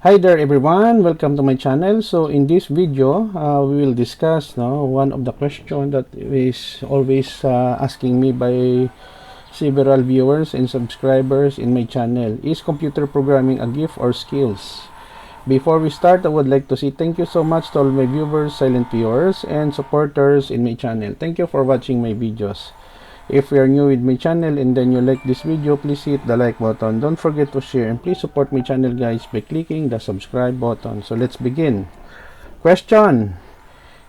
Hi there everyone, welcome to my channel. So in this video we will discuss one of the questions that is always asking me by several viewers and subscribers in my channel. Is computer programming a gift or skills? Before we start, I would like to say thank you so much to all my viewers, silent viewers, and supporters in my channel. Thank you for watching my videos. If you are new with my channel and then you like this video, please hit the like button. Don't forget to share and please support my channel guys by clicking the subscribe button. So let's begin. Question: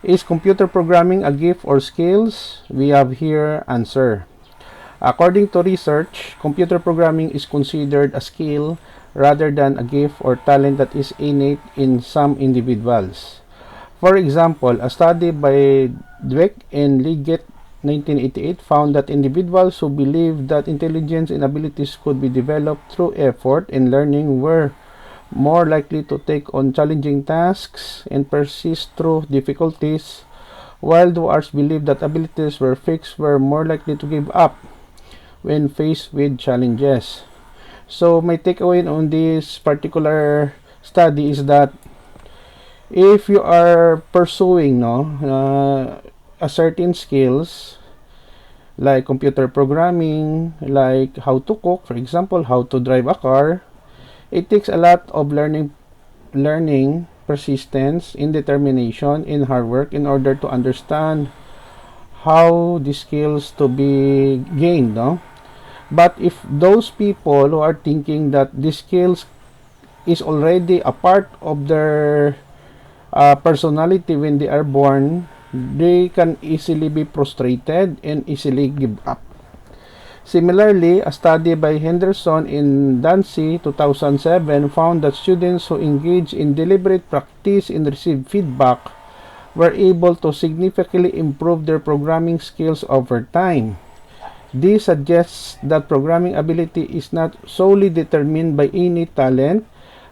is computer programming a gift or skills? We have here answer. According to research, computer programming is considered a skill rather than a gift or talent that is innate in some individuals. For example, a study by Dweck and Liggett 1988 found that individuals who believed that intelligence and abilities could be developed through effort and learning were more likely to take on challenging tasks and persist through difficulties, while those believed that abilities were fixed were more likely to give up when faced with challenges. So my takeaway on this particular study is that if you are pursuing a certain skills like computer programming, like how to cook, for example, how to drive a car, it takes a lot of learning, persistence, and determination in hard work in order to understand how the skills to be gained, no? But if those people who are thinking that these skills is already a part of their personality when they are born, they can easily be frustrated and easily give up. Similarly, a study by Henderson in Dancy 2007 found that students who engage in deliberate practice and receive feedback were able to significantly improve their programming skills over time. This suggests that programming ability is not solely determined by innate talent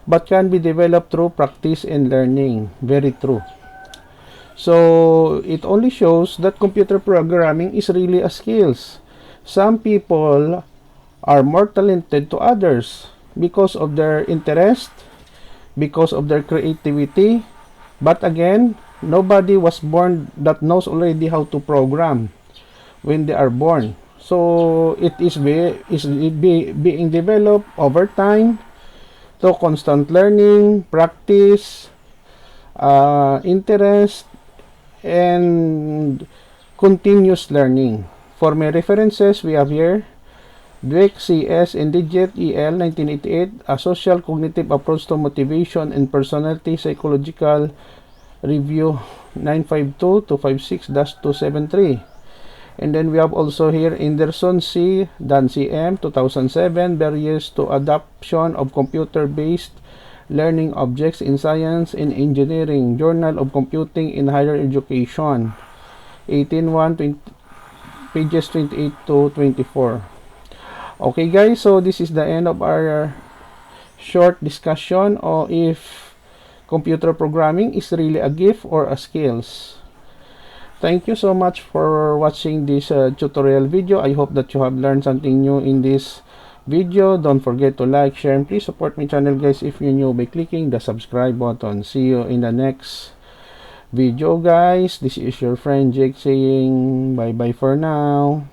but can be developed through practice and learning. Very true. So it only shows that computer programming is really a skills. Some people are more talented to others because of their interest, because of their creativity. But again, nobody was born that knows already how to program when they are born. So it is being developed over time through constant learning, practice, interest, and continuous learning. For my references, we have here Dweck C.S. and Liggett E.L. 1988, A Social Cognitive Approach to Motivation and Personality Psychological Review 952-256-273. And then we have also here Anderson C. Dancy M. 2007, Barriers to Adoption of Computer-Based Learning Objects in Science and Engineering, Journal of Computing in Higher Education, 18.1, pages 28 to 24. Okay guys, so this is the end of our short discussion on if computer programming is really a gift or a skills. Thank you so much for watching this tutorial video. I hope that you have learned something new in this video. Don't forget to like, share, and please support my channel guys if you're new by clicking the subscribe button. See you in the next video guys. This is your friend Jake saying bye bye for now.